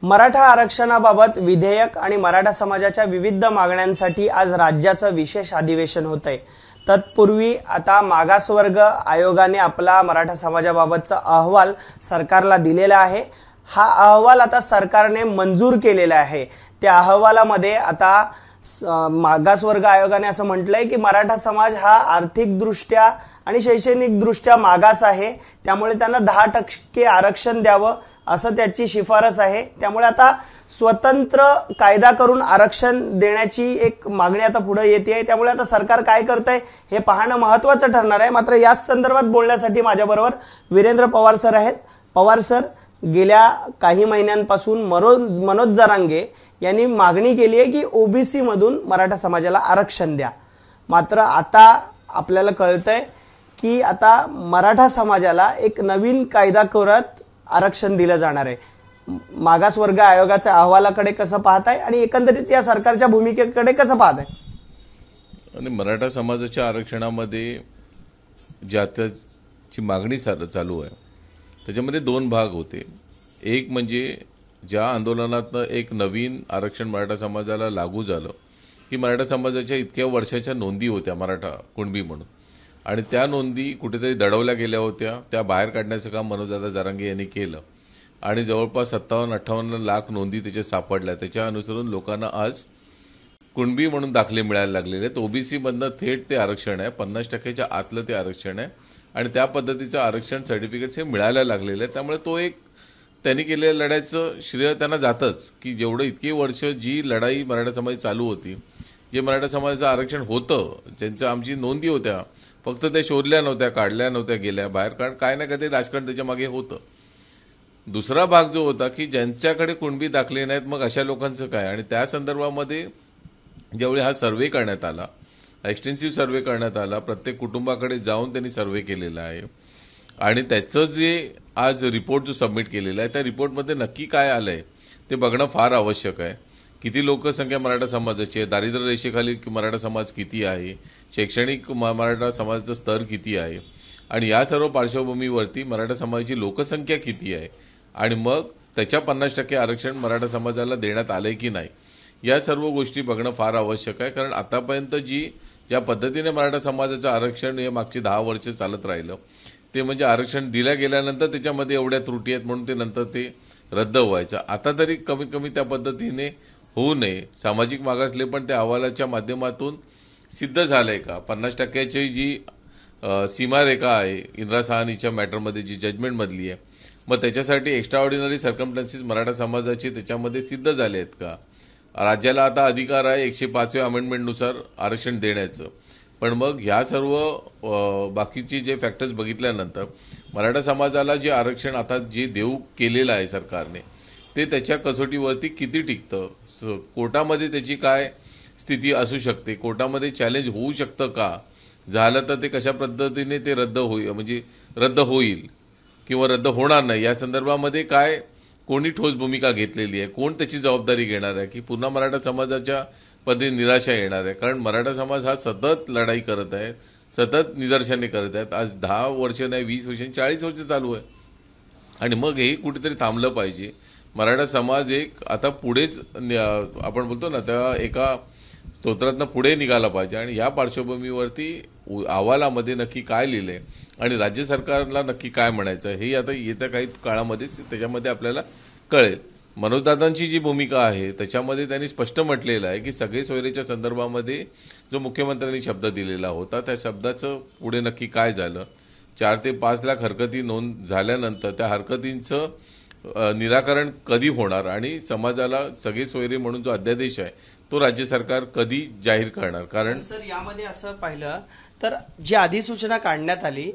मराठा आरक्षणाबाबत विधेयक आणि मराठा समाजाच्या विविध मागण्यांसाठी आज राज्याचं विशेष अधिवेशन होतंय। तत्पूर्वी आता मागासवर्ग आयोगाने आपला मराठा समाजाबाबतचा अहवाल सरकारला दिलेला आहे। हा अहवाल आता सरकारने मंजूर केलेला आहे। त्या अहवालामध्ये आता मागासवर्ग आयोगाने असं म्हटलंय की मराठा समाज हा आर्थिकदृष्ट्या आणि शैक्षणिकदृष्ट्या मागास आहे, त्यामुळे त्यांना 10% आरक्षण द्यावं असं त्याची शिफारस आहे। त्यामुळे आता स्वतंत्र कायदा करून आरक्षण देण्याची एक मागणी आता पुढे येते। त्यामुळे आता सरकार काय करतंय हे पाहणं महत्त्वाचं ठरणार आहे। मात्र याच संदर्भात बोलण्यासाठी माझ्याबरोबर वीरेंद्र पवार सर आहेत। पवार सर, गेल्या काही महिन्यांपासून मनोज जरांगे यांनी मागणी केली आहे की ओबीसी मधून मराठा समाजाला आरक्षण द्या। मात्र आता आपल्याला कळतंय की आता मराठा समाजाला एक नवीन कायदा करत आरक्षण दिलं जाणार आहे। मागासवर्ग आयोगाच्या अहवालाकडे कसं पाहताय आणि एकंदरीत या सरकारच्या भूमिकेकडे कसं पाहताय? आणि मराठा समाजाच्या आरक्षणामध्ये ज्याची मागणी चालू आहे त्याच्यामध्ये 2 भाग होते। एक म्हणजे ज्या आंदोलनातनं एक नवीन आरक्षण मराठा समाजाला लागू झालं की मराठा समाजाच्या इतक्या वर्षाच्या नोंदी होत्या मराठा कुणबी म्हणून, आणि त्या नोंदी कुठेतरी दडवल्या गेल्या होत्या। त्या बाहेर काढण्याचं काम मनोजदादा जरांगे यांनी केलं आणि जवळपास 57-58 लाख नोंदी त्याच्या सापडल्या। त्याच्या अनुसरून लोकांना आज कुणबी म्हणून दाखले मिळायला लागलेले आहेत। ओबीसी मधनं थेट ते आरक्षण आहे, 50%च्या आतलं ते आरक्षण आहे आणि त्या पद्धतीचं आरक्षण सर्टिफिकेट्स हे मिळायला लागलेले आहेत। त्यामुळे तो एक त्यांनी केलेल्या लढाईचं श्रेय त्यांना जातच की जेवढं इतकी वर्ष जी लढाई मराठा समाज चालू होती, जे मराठा समाजाचं आरक्षण होतं, ज्यांच्या आमची नोंदी होत्या, फक्त ते शोधल्या नव्हत्या, काढल्या नव्हत्या गेल्या बाहेर, कारण काय ना कधी राजकारण त्याच्या मागे होतं। दुसरा भाग जो होता की ज्यांच्याकडे कुणबी दाखले नाहीत, मग अशा लोकांचं काय? आणि त्या संदर्भामध्ये ज्यावेळी हा सर्व्हे करण्यात आला, एक्सटेन्सिव्ह सर्व्हे करण्यात आला, प्रत्येक कुटुंबाकडे जाऊन त्यांनी सर्व्हे केलेला आहे आणि त्याचं जे आज रिपोर्ट जो सबमिट केलेला आहे त्या रिपोर्टमध्ये नक्की काय आलंय ते बघणं फार आवश्यक आहे। किती लोकसंख्या मराठा समाजाची आहे, दारिद्र्य रेषेखाली मराठा समाज किती आहे, शैक्षणिक मराठा समाजाचा स्तर किती आहे आणि या सर्व पार्श्वभूमीवरती मराठा समाजाची लोकसंख्या किती आहे आणि मग त्याच्या 50% आरक्षण मराठा समाजाला देण्यात आलंय की नाही, या सर्व गोष्टी बघणं फार आवश्यक आहे। कारण आतापर्यंत ज्या पद्धतीने मराठा समाजाचं आरक्षण हे मागची 10 वर्ष चालत राहिलं, ते म्हणजे आरक्षण दिल्या गेल्यानंतर त्याच्यामध्ये एवढ्या त्रुटी आहेत म्हणून ते नंतर ते रद्द व्हायचं। आता तरी कमीत कमी त्या पद्धतीने होऊ नये। सामाजिक मागासले पण त्या अहवालाच्या माध्यमातून सिद्ध झालंय का? 50%ची जी सीमारेखा आहे इंदिरा साहनीच्या मॅटरमध्ये जी जजमेंटमधली आहे, मग त्याच्यासाठी एक्स्ट्रा ऑर्डिनरी सर्कमस्टन्सेस मराठा समाजाचे त्याच्यामध्ये सिद्ध झाले आहेत का? राज्याला आता अधिकार आहे 105व्या अमेंडमेंटनुसार आरक्षण देण्याचं, पण मग ह्या सर्व बाकीचे जे फॅक्टर्स बघितल्यानंतर मराठा समाजाला जे आरक्षण आता जे देऊ केलेलं आहे सरकारने, ते त्याच्या कसोटीवरती किती टिकतं, कोर्टामध्ये त्याची काय स्थिती असू शकते, कोर्टामध्ये चॅलेंज होऊ शकतं का, झालं तर ते कशा पद्धतीने ते रद्द होईल किंवा रद्द होणार नाही, या संदर्भामध्ये काय कोणी ठोस भूमिका घेतलेली आहे, कोण त्याची जबाबदारी घेणार आहे की पुन्हा मराठा समाजाच्या पद्धती निराशा येणार आहे? कारण मराठा समाज हा सतत लढाई करत आहे, सतत निदर्शने करत आहेत। आज 10 वर्ष नाही, 20 वर्ष, 40 वर्ष चालू आहे आणि मग हे कुठेतरी थांबलं पाहिजे। मराठा समाज एक आता पुढेच आपण बोलतो ना त्या एका स्तोत्रातनं पुढे निघाला पाहिजे आणि या पार्श्वभूमीवरती अहवालामध्ये नक्की काय लिहिलंय आणि राज्य सरकारला नक्की काय म्हणायचं हे आता येत्या काही काळामध्ये त्याच्यामध्ये आपल्याला कळेल। मनोजदादांची जी भूमिका आहे त्याच्यामध्ये त्यांनी स्पष्ट म्हटलेलं आहे की सगळे सोयरेच्या संदर्भामध्ये जो मुख्यमंत्र्यांनी शब्द दिलेला होता त्या शब्दाचं पुढे नक्की काय झालं, 4 ते 5 लाख हरकती नोंद झाल्यानंतर त्या हरकतींचं निराकरण कधी होणार आणि समाजाला सगळे सोयरे म्हणून जो अध्यादेश आहे तो राज्य सरकार कधी जाहीर करणार? कारण सर यामध्ये असं पाहिलं तर जी अधिसूचना काढण्यात आली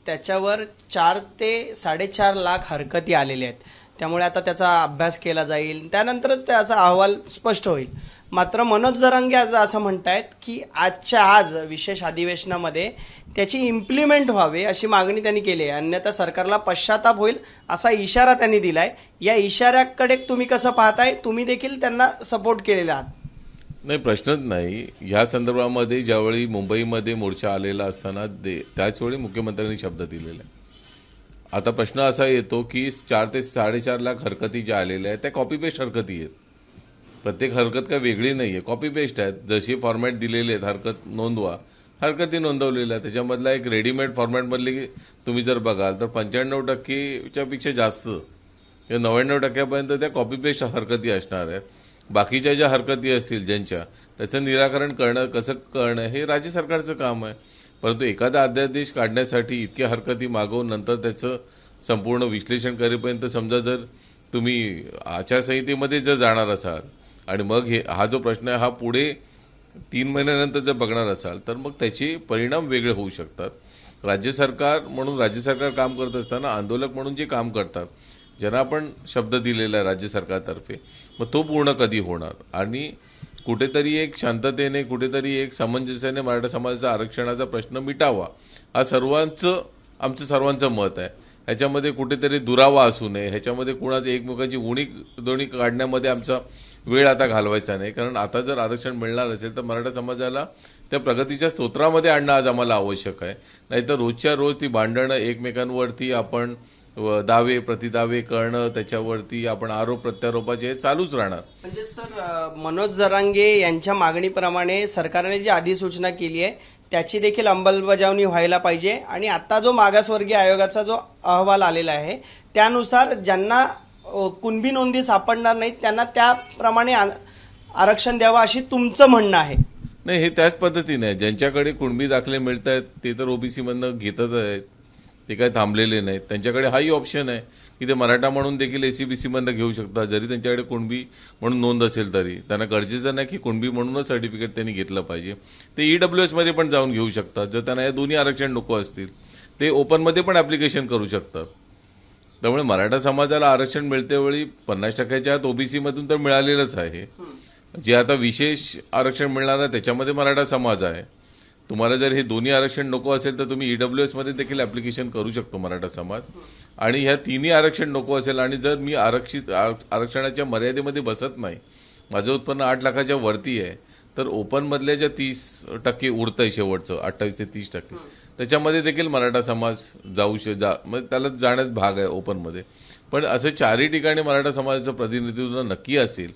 त्याच्यावर 4 ते 4.5 लाख हरकती आलेल्या आहेत, त्यामुळे आता त्याचा अभ्यास केला जाईल, त्यानंतरच त्याचा अहवाल स्पष्ट होईल। मात्र मनोज जरांगे आज असं म्हणतायत की आजच्या आज विशेष अधिवेशनामध्ये त्याची इम्प्लिमेंट व्हावे अशी मागणी त्यांनी केली आहे, अन्यथा सरकारला पश्चाताप होईल असा इशारा त्यांनी दिलाय। या इशाऱ्याकडे तुम्ही कसं पाहताय? तुम्ही देखील त्यांना सपोर्ट केलेला आहात? नाही, प्रश्नच नाही। ह्या संदर्भामध्ये ज्यावेळी मुंबईमध्ये मोर्चा आलेला असताना त्याच वेळी मुख्यमंत्र्यांनी शब्द दिलेला आहे आता प्रश्न असा येतो की 4 ते 4.5 लाख हरकती ज्या आलेल्या आहेत त्या कॉपी पेस्ट हरकती आहेत. प्रत्येक हरकत काय वेगळी नाहीये, कॉपी पेस्ट आहेत. जशी फॉर्मॅट दिलेले आहेत, हरकत नोंदवा, हरकती नोंदवलेल्या. त्याच्यामधला एक रेडीमेड फॉर्मॅटमधली तुम्ही जर बघाल तर 95%च्या पेक्षा जास्त किंवा 99%पर्यंत त्या कॉपी पेस्ट हरकती असणार आहेत. बाकीच्या ज्या हरकती असतील ज्यांच्या, त्याचं निराकरण करणं, कसं करणं हे राज्य सरकारचं काम आहे. परंतु एखादा अध्यादेश काढण्यासाठी इतक्या हरकती मागवून नंतर त्याचं संपूर्ण विश्लेषण करेपर्यंत समजा जर तुम्ही आचारसंहितेमध्ये जर जाणार असाल आणि मग हा जो प्रश्न आहे हा पुढे 3 महिन्यानंतर जर बघणार असाल तर मग त्याचे परिणाम वेगळे होऊ शकतात. राज्य सरकार म्हणून राज्य सरकार काम करत असताना आंदोलक म्हणून जे काम करतात, ज्यांना आपण शब्द दिलेला आहे राज्य सरकारतर्फे, मग तो पूर्ण कधी होणार. आणि कुठेतरी एक शांततेने, कुठेतरी एक सामंजस्याने मराठा समाजाचा आरक्षणाचा प्रश्न मिटावा, हा आमचं सर्वांचं मत आहे. ह्याच्यामध्ये कुठेतरी दुरावा असू नये, ह्याच्यामध्ये कुणाचं एकमेकांची दोणी काढण्यामध्ये आमचा वेळ आता घालवायचा नाही. कारण आता जर आरक्षण मिळणार असेल तर मराठा समाजाला त्या प्रगतीच्या स्तोत्रामध्ये आणणं आज आम्हाला आवश्यक आहे. नाहीतर रोजच्या रोज ती भांडणं, एकमेकांवरती आपण दावे प्रतिदावे करणं, त्याच्यावरती आपण आरोप प्रत्यारोपाचे चालूच राहणार. म्हणजे सर, मनोज जरांगे यांच्या मागणीप्रमाणे सरकारने जी अधिसूचना केली आहे त्याची देखील अंमलबजावणी व्हायला पाहिजे. आणि आता जो मागासवर्गीय आयोगाचा जो अहवाल आलेला आहे त्यानुसार ज्यांना कुणबी नोंदी सापडणार नाहीत त्यांना त्याप्रमाणे आरक्षण द्यावं अशी तुमचं म्हणणं आहे. नाही, हे त्याच पद्धतीने आहे. ज्यांच्याकडे कुणबी दाखले मिळत आहेत ते तर ओबीसी मधनं घेतच आहेत, ते काय थांबलेले नाहीत. त्यांच्याकडे हाही ऑप्शन आहे की ते मराठा म्हणून देखील एसीबीसी मधनं घेऊ शकतात, जरी त्यांच्याकडे कुणबी म्हणून नोंद असेल तरी. त्यांना गरजेचं नाही की कुणबी म्हणूनच सर्टिफिकेट त्यांनी घेतलं पाहिजे. ते ईडब्ल्यूएस मध्ये पण जाऊन घेऊ शकतात. जर त्यांना या दोन्ही आरक्षण नको असतील ते ओपनमध्ये पण ऍप्लिकेशन करू शकतात. त्यामुळे मराठा समाजाला आरक्षण मिळते वेळी 50%च्या आत ओबीसी मधून तर मिळालेलंच आहे. जे आता विशेष आरक्षण मिळणार आहे त्याच्यामध्ये मराठा समाज आहे. तुम्हाला जर हे दोन्ही आरक्षण नको असेल तर तुम्ही ईडब्ल्यूएस मध्ये देखील ऍप्लिकेशन करू शकतो मराठा समाज. आणि ह्या तिन्ही आरक्षण नको असेल आणि जर मी आरक्षणाच्या मर्यादेमध्ये बसत नाही, माझं उत्पन्न 8 लाखाच्या वरती आहे, तर ओपन मधल्या ज्या 30% उरतंय शेवटचं 28 ते 30%, त्याच्यामध्ये देखील मराठा समाज म्हणजे त्याला जाण्यात भाग आहे ओपनमध्ये. पण असं 4ही ठिकाणी मराठा समाजाचं प्रतिनिधित्व नक्की असेल.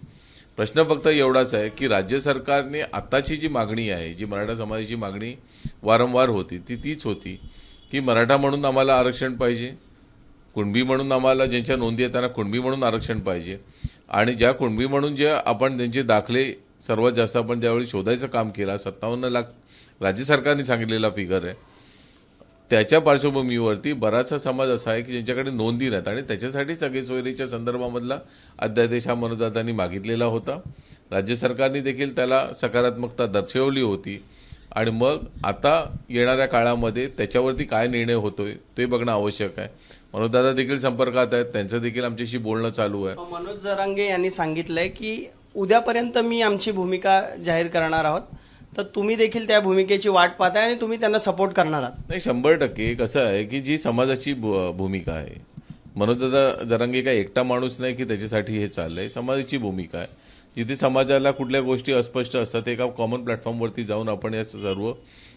प्रश्न फक्त एवढाच आहे की राज्य सरकारने आताची जी मागणी आहे, जी मराठा समाजाची मागणी वारंवार होती, ती तीच होती की मराठा म्हणून आम्हाला आरक्षण पाहिजे, कुणबी म्हणून आम्हाला ज्यांच्या नोंदी आहेत त्यांना कुणबी म्हणून आरक्षण पाहिजे. आणि ज्या कुणबी म्हणून जे आपण त्यांचे दाखले सर्वात जास्त आपण ज्यावेळी शोधायचं काम केलं, 57 लाख राज्य सरकारने सांगितलेला फिगर आहे, त्याच्या पार्श्वभूमीवरती बराचसा समाज असा आहे की ज्यांच्याकडे नोंदी नाहीत. आणि त्याच्यासाठी सगळे सोयरीच्या संदर्भामधला अध्यादेश हा मनोजदादांनी मागितलेला होता. राज्य सरकारने देखील त्याला सकारात्मकता दर्शवली होती. आणि मग आता येणाऱ्या काळामध्ये त्याच्यावरती काय निर्णय होतोय ते बघणं आवश्यक आहे. मनोजदादा देखील संपर्कात आहेत, त्यांचं देखील आमच्याशी बोलणं चालू आहे. मनोज जरांगे यांनी सांगितलंय की उद्यापर्यंत मी आमची भूमिका जाहीर करणार आहोत, तर तुम्ही देखील त्या भूमिकेची वाट पाहताय आणि तुम्ही त्यांना सपोर्ट करणार आहात. नाही, 100% कसं आहे की जी समाजाची भूमिका आहे, मनोजदादा जरांगे काय एकटा माणूस नाही की त्याच्यासाठी हे चाललंय. समाजाची भूमिका आहे. जिथे समाजाला कुठल्या गोष्टी अस्पष्ट असतात एका कॉमन प्लॅटफॉर्मवरती जाऊन आपण हे सर्व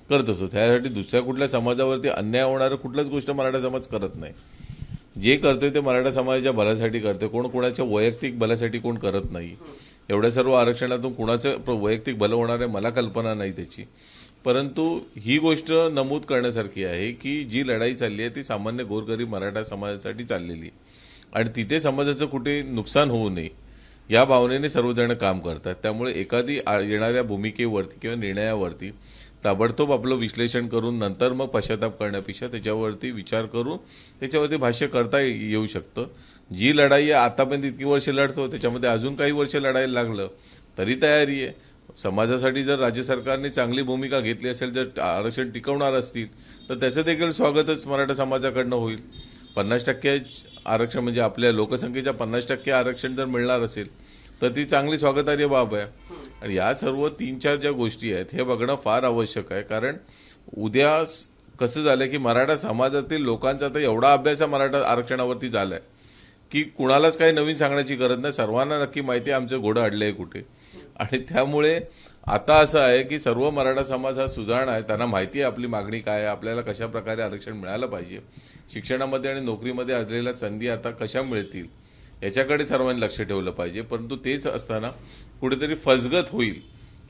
करत असतो. त्यासाठी दुसऱ्या कुठल्या समाजावरती अन्याय होणारं कुठल्याच गोष्ट मराठा समाज करत नाही. जे करतोय ते मराठा समाजाच्या भल्यासाठी करतोय. कोण कोणाच्या वैयक्तिक भल्यासाठी कोण करत नाही. एवढ्या सर्व आरक्षणातून कुणाचं वैयक्तिक भलं होणार आहे मला कल्पना नाही त्याची. परंतु ही गोष्ट नमूद करण्यासारखी आहे की जी लढाई चालली आहे ती सामान्य गोरगरीब मराठा समाजासाठी चाललेली, आणि तिथे समाजाचं कुठे नुकसान होऊ नये या भावनेने सर्वजण काम करतात. त्यामुळे एखादी येणाऱ्या भूमिकेवरती किंवा निर्णयावरती ताबडतोब आपलं विश्लेषण करून नंतर मग पश्चाताप करण्यापेक्षा त्याच्यावरती विचार करून त्याच्यावरती भाष्य करता येऊ शकतं. जी लढाई आहे आतापर्यंत इतकी वर्ष लढतो त्याच्यामध्ये अजून काही वर्ष लढायला लागलं तरी तयारी आहे. समाजासाठी जर राज्य सरकारने चांगली भूमिका घेतली असेल, जर आरक्षण टिकवणार असतील तर त्याचं देखील स्वागतच मराठा समाजाकडनं होईल. 50% आरक्षण म्हणजे आपल्या लोकसंख्येच्या 50% आरक्षण जर मिळणार असेल तर ती चांगली स्वागतार्ह बाब आहे. आणि या सर्व 3-4 ज्या गोष्टी आहेत हे बघणं फार आवश्यक आहे. कारण उद्या कसं झालंय की मराठा समाजातील लोकांचा तर एवढा अभ्यास मराठा आरक्षणावरती झालाय की कुणालाच काही नवीन सांगण्याची गरज नाही. सर्वांना नक्की माहिती आहे आमचं घोडं अडलंय कुठे. आणि त्यामुळे आता असं आहे की सर्व मराठा समाज हा सुजाण आहे, त्यांना माहिती आहे आपली मागणी काय आहे, आपल्याला कशा प्रकारे आरक्षण मिळालं पाहिजे, शिक्षणामध्ये आणि नोकरीमध्ये असलेल्या संधी आता कशा मिळतील याच्याकडे सर्वांनी लक्ष ठेवलं पाहिजे. परंतु तेच असताना कुठेतरी फसगत होईल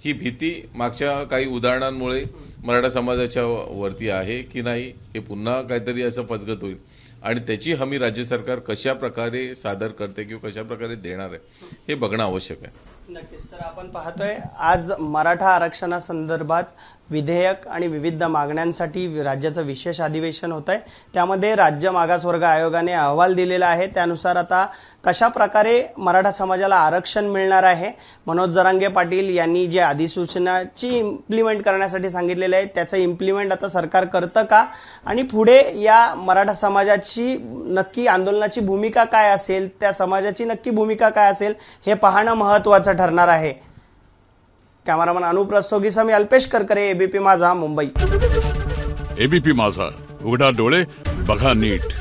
ही भीती मागच्या काही उदाहरणांमुळे मराठा समाजाच्या वरती आहे की नाही, हे पुन्हा काहीतरी असं फसगत होईल आणि त्याची हमी राज्य सरकार कशा प्रकारे सादर करते किंवा कशा प्रकारे देणार आहे हे बघणं आवश्यक आहे. नक्कीच. तर आपण पाहतोय आज मराठा आरक्षणासंदर्भात विधेयक आणि विविध मागण्यांसाठी राज्याचं विशेष अधिवेशन होत आहे. त्यामध्ये राज्य मागासवर्ग आयोगाने अहवाल दिलेला आहे. त्यानुसार आता कशा प्रकारे मराठा समाजाला आरक्षण मिळणार आहे, मनोज जरांगे पाटील यांनी जे अधिसूचनाची इम्प्लिमेंट करण्यासाठी सांगितलेलं आहे त्याचं इम्प्लिमेंट आता सरकार करतं का, आणि पुढे या मराठा समाजाची नक्की आंदोलनाची भूमिका काय असेल, त्या समाजाची नक्की भूमिका काय असेल हे पाहणं महत्त्वाचं ठरणार आहे. कॅमेरामन अनुप रस्तोगीसह मी अल्पेश करकरे, एबीपी माझा, मुंबई. एबीपी माझा, उघडा डोळे बघा नीट.